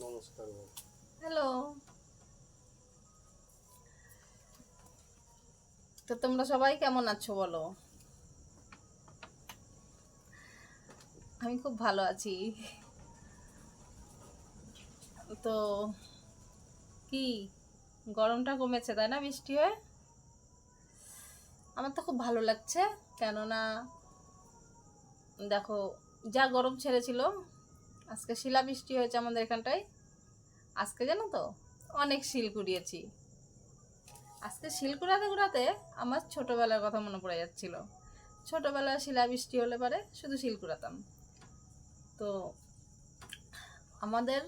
নমস্কার। হ্যালো। তো তোমরা সবাই কেমন আছো বলো? আমি খুব ভালো আছি। তো কি গরমটা কমেছে তাই না বৃষ্টি হয়ে? আমার তো খুব ভালো লাগছে, কেননা দেখো যা গরম ছেড়েছিল, আজকে শিলাবৃষ্টি হয়েছে আমাদের এখানটায়। আজকে জানো তো অনেক শিল কুড়িয়েছি। আজকে শিল কুড়াতে কুড়াতে আমার ছোটবেলার কথা মনে পড়ে যাচ্ছিল। ছোটবেলায় শিলাবৃষ্টি হলে পারে শুধু শিল কুড়াতাম। তো আমাদের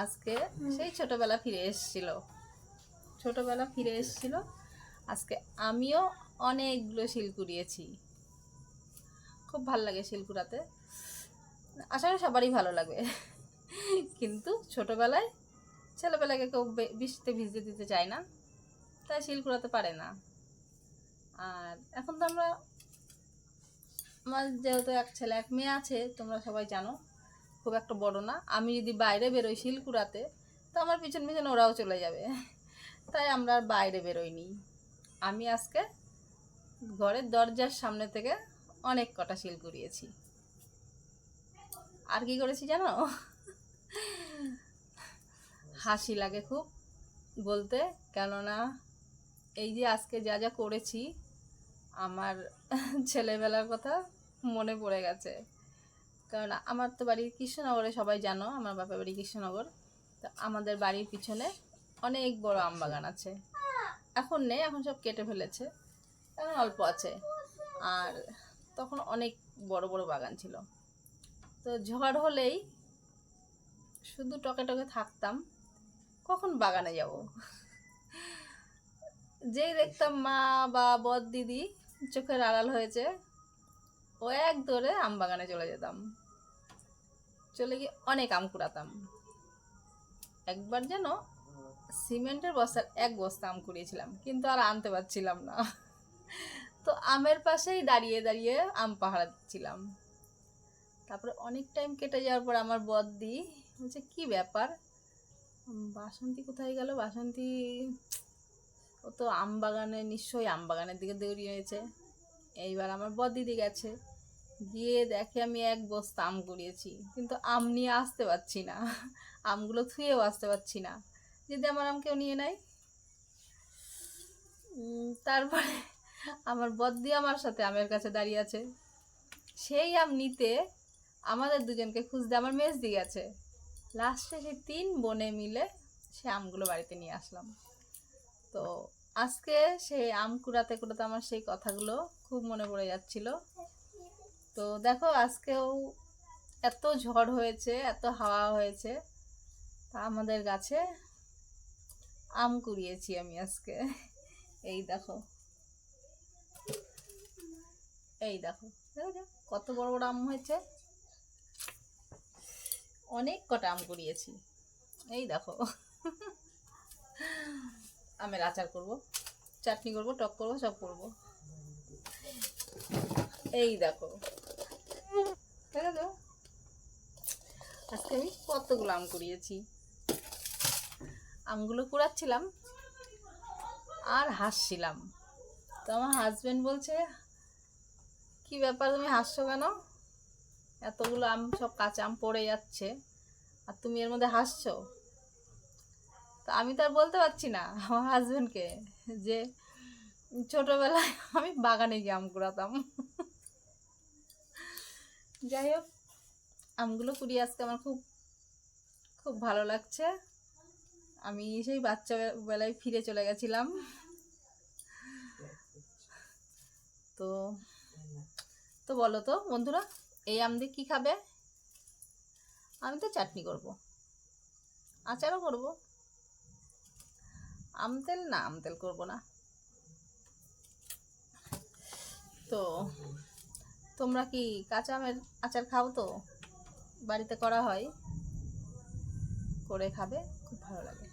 আজকে সেই ছোটবেলা ফিরে এসেছিল। আজকে আমিও অনেকগুলো শিল কুড়িয়েছি। খুব ভালো লাগে শিল কুড়াতে, আশা করি সবারই ভালো লাগে। কিন্তু ছোটবেলায় ছেলেবেলাকে কেউ বৃষ্টিতে ভিজতে দিতে চায় না, তাই শিল কুড়াতে পারে না। আর এখন তো আমার যেহেতু এক ছেলে এক মেয়ে আছে, তোমরা সবাই জানো, খুব একটা বড় না। আমি যদি বাইরে বেরোই শিল কুড়াতে, তো আমার পিছন পিছন ওরাও চলে যাবে, তাই আমরা আর বাইরে বেরোইনি। আমি আজকে ঘরের দরজার সামনে থেকে অনেক কটা শিল কুড়িয়েছি। আর কি করেছি জানো? হাসি লাগে খুব বলতে, কেননা এই যে আজকে যা যা করেছি, আমার ছেলেবেলার কথা মনে পড়ে গেছে। কারণ আমার তো বাড়ি কৃষ্ণনগরে, সবাই জানো আমার বাপের বাড়ি কৃষ্ণনগর। তো আমাদের বাড়ির পিছনে অনেক বড় আম বাগান আছে। এখন নেই, এখন সব কেটে ফেলেছে, এখন অল্প আছে। আর তখন অনেক বড় বড় বাগান ছিল। তো ঝড় হলেই শুধু টকে টকে থাকতাম, কখন বাগানে যাব। যেই দেখতাম মা বা বদ দিদি চোখের আড়াল হয়েছে, ও এক দৌড়ে আম বাগানে চলে যেতাম। চলে গিয়ে অনেক আম কুড়াতাম। একবার যেন সিমেন্টের বস্তার এক বস্তা আম কুড়িয়েছিলাম, কিন্তু আর আনতে পারছিলাম না। তো আমের পাশেই দাঁড়িয়ে দাঁড়িয়ে আম পাহারা দিচ্ছিলাম। তারপরে অনেক টাইম কেটে যাওয়ার পর আমার বদ্দি বলছে, কি ব্যাপার, বাসন্তী কোথায় গেল? বাসন্তী ও তো আম বাগানে, নিশ্চয়ই আম বাগানের দিকে দৌড়িয়েছে। এইবার আমার বদ্দিদি গেছে, গিয়ে দেখে আমি এক বস্তা আম কুড়িয়েছি, কিন্তু আম নিয়ে আসতে পারছি না, আমগুলো থুয়েও আসতে পারছি না, যদি আমার আম কেউ নিয়ে নেয়। তারপরে আমার বদ্দি আমার সাথে আমের কাছে দাঁড়িয়ে আছে, সেই আম নিতে আমাদের দুজনকে খুঁজতে আমার মেজদি গেছে। লাস্টে সেই 3 বোনে মিলে সে আমগুলো বাড়িতে নিয়ে আসলাম। তো আজকে সেই আম কুড়াতে কুড়াতে আমার সেই কথাগুলো খুব মনে পড়ে যাচ্ছিল। তো দেখো আজকেও এত ঝড় হয়েছে, এত হাওয়া হয়েছে, তা আমাদের গাছে আম কুড়িয়েছি আমি আজকে। এই দেখো, এই দেখো, দেখো কত বড় বড় আম হয়েছে, অনেক কটা আম কুড়িয়েছি। এই দেখো, আমের আচার করব, চাটনি করব, টক করব, সব করব। এই দেখো, দেখো আজকে আমি কতগুলো আম কুড়িয়েছি। আমগুলো কুড়াচ্ছিলাম আর হাসছিলাম। তো আমার হাজবেন্ড বলছে, কি ব্যাপার তুমি হাসছো কেন? এতগুলো আম, সব কাঁচা আম পড়ে যাচ্ছে, আর তুমি এর মধ্যে হাসছো। তো আমি তো আর বলতে পারছি না আমার হাজবেন্ডকে যে ছোটবেলায় আমি বাগানে গিয়ে আম কুড়াতাম। যাই হোক, আমগুলো কুড়িয়ে আজকে আমার খুব খুব ভালো লাগছে। আমি সেই বাচ্চা বেলায় ফিরে চলে গেছিলাম। তো তো বলো তো বন্ধুরা, এই আম দিয়ে কী খাবে? আমি তো চাটনি করব, আচারও করব। আম তেল না, আম তেল করবো না। তো তোমরা কি কাঁচা আমের আচার খাও? তো বাড়িতে করা হয়, করে খাবে, খুব ভালো লাগে।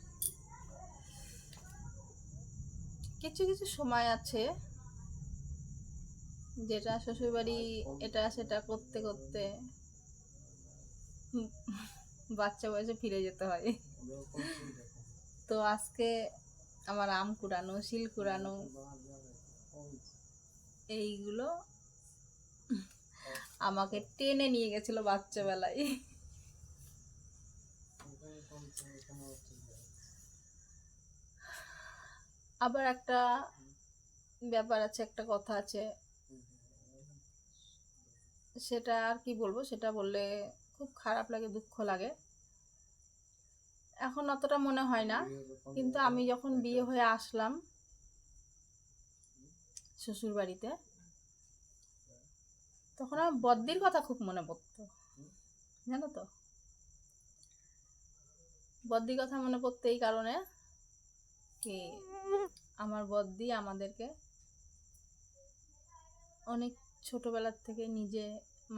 কিছু কিছু সময় আছে যেটা শ্বশুরবাড়ি এটা সেটা করতে করতে বাচ্চা বয়সে ফিরে যেতে হয়। তো আজকে আমার আম কুড়ানো, শিল কুড়ানো, এইগুলো আমাকে টেনে নিয়ে গেছিল বাচ্চাবেলায়। আবার একটা ব্যাপার আছে, একটা কথা আছে, সেটা আর কি বলবো, সেটা বললে খুব খারাপ লাগে, দুঃখ লাগে। এখন অতটা মনে হয় না, কিন্তু আমি যখন বিয়ে হয়ে আসলাম শ্বশুর বাড়িতে, তখন আমার বদ্দির কথা খুব মনে পড়তো, জানো তো। বদ্দির কথা মনে পড়তো এই কারণে কি, আমার বদ্দি আমাদেরকে অনেক ছোটবেলার থেকে নিজে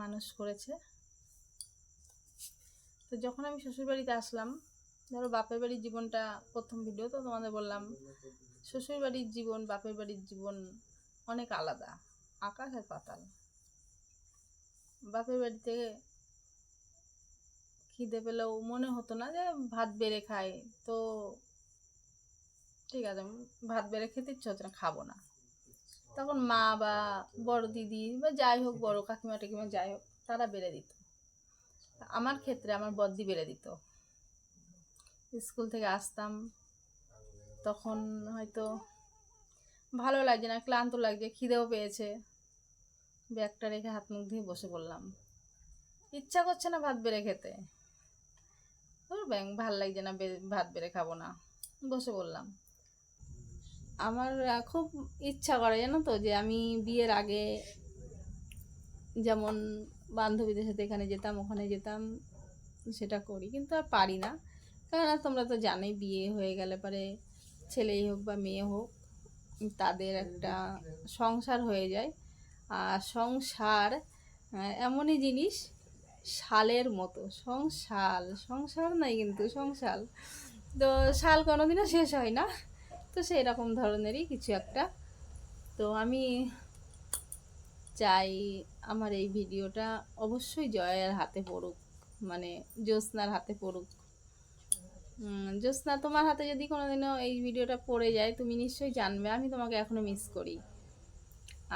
মানুষ করেছে। তো যখন আমি শ্বশুর বাড়িতে আসলাম, ধরো বাপের বাড়ির জীবনটা, প্রথম ভিডিও তো তোমাদের বললাম, শ্বশুর বাড়ির জীবন বাপের বাড়ির জীবন অনেক আলাদা, আকাশ আর পাতাল। বাপের বাড়িতে খিদে পেলেও মনে হতো না যে ভাত বেড়ে খাই, তো ঠিক আছে ভাত বেড়ে খেতে ইচ্ছে হচ্ছে না, খাবো না, তখন মা বা বড় দিদি বা যাই হোক, বড় কাকিমা টাকিমা যাই হোক, তারা বেড়ে দিত। আমার ক্ষেত্রে আমার বদ্দি বেড়ে দিত। স্কুল থেকে আসতাম, তখন হয়তো ভালো লাগছে না, ক্লান্ত লাগছে, খিদেও পেয়েছে, ব্যাগটা রেখে হাত মুখ ধুয়ে বসে পড়লাম, ইচ্ছা করছে না ভাত বেড়ে খেতে, ভাল লাগছে না, ভাত বেড়ে খাবো না, বসে পড়লাম। আমার খুব ইচ্ছা করে জানো তো, যে আমি বিয়ের আগে যেমন বান্ধবীদের সাথে এখানে যেতাম ওখানে যেতাম, সেটা করি, কিন্তু আর পারি না। কারণ তোমরা তো জানোই, বিয়ে হয়ে গেলে পরে ছেলেই হোক বা মেয়ে হোক, তাদের একটা সংসার হয়ে যায়। আর সংসার এমনই জিনিস, শালের মতো, সংসার নাই কিন্তু সংসার, তো শাল কোনোদিনও শেষ হয় না। তো সেই রকম ধরনেরই কিছু একটা। তো আমি চাই আমার এই ভিডিওটা অবশ্যই জয়ার হাতে পড়ুক, মানে জ্যোৎস্নার হাতে পড়ুক। জ্যোৎস্না, তোমার হাতে যদি কোনোদিনও এই ভিডিওটা পড়ে যায়, তুমি নিশ্চয়ই জানবে আমি তোমাকে এখনো মিস করি,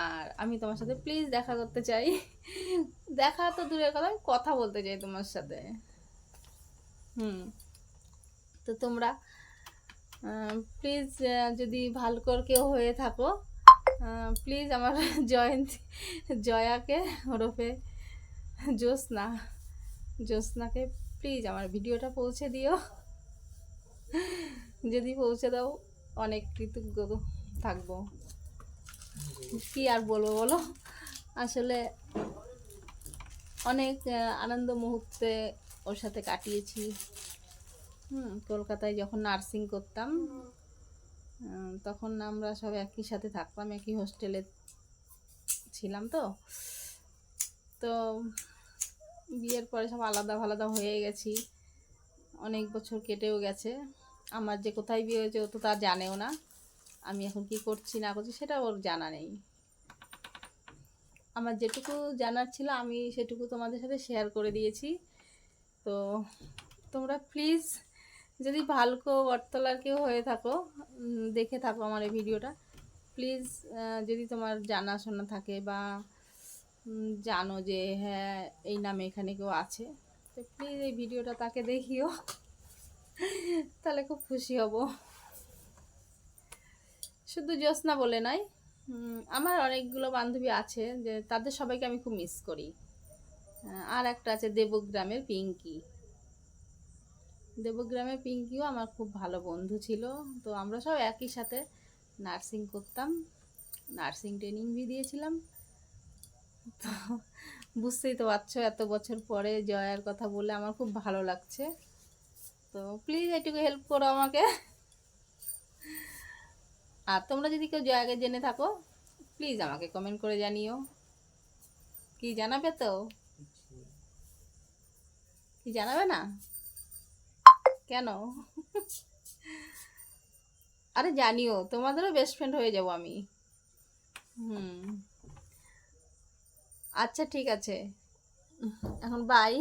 আর আমি তোমার সাথে প্লিজ দেখা করতে চাই। দেখা তো দূরের কথা, আমি কথা বলতে চাই তোমার সাথে। তো তোমরা প্লিজ, যদি ভালকর কেউ হয়ে থাকো, প্লিজ আমার জয়াকে ওরফে জ্যোৎস্নাকে প্লিজ আমার ভিডিওটা পৌঁছে দিও। যদি পৌঁছে দাও, অনেক কৃতজ্ঞ থাকবো। কি আর বলবো বলো, আসলে অনেক আনন্দ মুহূর্তে ওর সাথে কাটিয়েছি। কলকাতায় যখন নার্সিং করতাম, তখন আমরা সব একই সাথে থাকতাম, একই হোস্টেলে ছিলাম। তো বিয়ের পরে সব আলাদা আলাদা হয়ে গেছি, অনেক বছর কেটেও গেছে। আমার যে কোথায় বিয়ে হয়েছে ও তো তা জানেও না, আমি এখন কি করছি না করছি সেটা ওর জানা নেই। আমার যেটুকু জানার ছিল আমি সেটুকু তোমাদের সাথে শেয়ার করে দিয়েছি। তো তোমরা প্লিজ, যদি ভালকো বটতলার কেউ হয়ে থাকো, দেখে থাকো আমার এই ভিডিওটা, প্লিজ যদি তোমার জানাশোনা থাকে বা জানো যে হ্যাঁ এই নামে এখানে কেউ আছে, তো প্লিজ এই ভিডিওটা তাকে দেখিও, তাহলে খুব খুশি হব। শুধু জ্যোৎস্না বলে নয়, আমার অনেকগুলো বান্ধবী আছে যে তাদের সবাইকে আমি খুব মিস করি। আর একটা আছে দেবগ্রামের পিঙ্কিও আমার খুব ভালো বন্ধু ছিল। তো আমরা সব একই সাথে নার্সিং করতাম, নার্সিং ট্রেনিং भी দিয়েছিলাম। তো বুঝতেই তো পারছো, এত বছর পরে জয়ার কথা বলে আমার খুব ভালো লাগছে। তো প্লিজ এটুকু হেল্প করো আমাকে। আর তোমরা যদি কেউ জয়াকে জেনে থাকো, প্লিজ আমাকে কমেন্ট করে জানিও। কি জানাবে তো? কি জানাবে না কেন? আরে জানিও, তোমাদেরও বেস্ট ফ্রেন্ড হয়ে যাব আমি। আচ্ছা ঠিক আছে, এখন বাই।